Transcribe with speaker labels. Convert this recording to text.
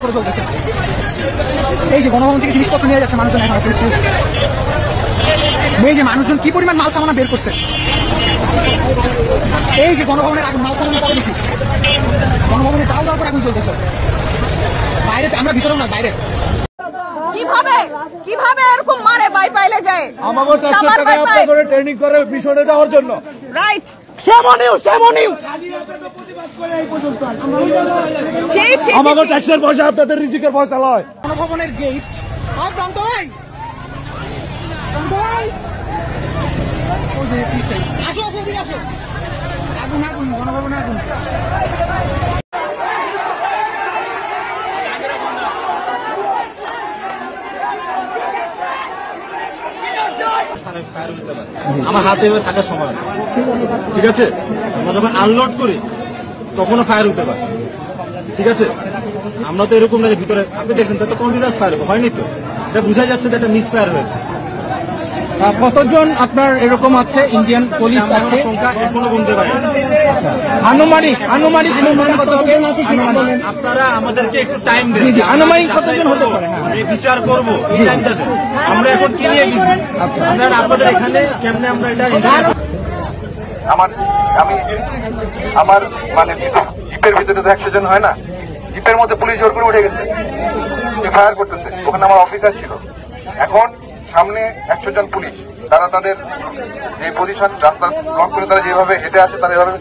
Speaker 1: চলতেছে। এই যে গণভবন থেকে জিনিসপত্র নিয়ে যাচ্ছে মানুষজন, এখন এই যে মানুষজন কি পরিমাণ মাল সামানা বের করছে। এই যে গণভবনের আগুন, মাল সামানা করে দেখি গণভবনে দাও দাও করে আগুন চলতেছে। বাইরে আমরা ভিতরেও না, বাইরে
Speaker 2: কিভাবে কিভাবে এরকম মারে বাই পাইলে যায়।
Speaker 3: আমাকে ট্যাক্সের টাকা আপনি করে ট্রেনিং করে মিশনে যাওয়ার জন্য।
Speaker 2: রাইট,
Speaker 3: আমাকে ট্যাক্সের পয়সা আপনাদের রিজিকের পয়সা লয়।
Speaker 1: গণভবনের গেট আসো, আসো, আগুন আগুন, গণভবনে আগুন।
Speaker 4: আমার হাতে থাকার সময়, ঠিক আছে, আমরা যখন আনলোড করি তখনও ফায়ার হতে পারে, ঠিক আছে। আমরা তো এরকম না যে ভিতরে আপনি দেখছেন তো কন্টিনিউয়াস ফায়ার হয়নি, তো এটা বোঝা যাচ্ছে যে একটা মিস ফায়ার হয়েছে।
Speaker 5: কতজন আপনার এরকম আছে? ইন্ডিয়ান পুলিশ আছে
Speaker 4: সংখ্যা এখনো গুনতে পারে।
Speaker 5: আনুমানিক
Speaker 4: আপনারা আমাদেরকে একটু টাইম দেন,
Speaker 5: আনুমানিক কতজন হতে পারে?
Speaker 4: বিচার করবো, এই টাইমটা দেন। আমরা এখন কি নিয়ে গেছি, আপনারা আপনাদের এখানে কেমনে আমরা এটা
Speaker 6: আমার মানে জিপের ভিতরে তো 100 জন হয় না, জিপের মধ্যে পুলিশ জোর করে উঠে গেছে, ফায়ার করতেছে। ওখানে আমার অফিসার ছিল। এখন সামনে 100 জন পুলিশ, তারা তাদের যে পজিশন রাস্তা ব্লক করে তারা যেভাবে হেঁটে আসে তারা এভাবে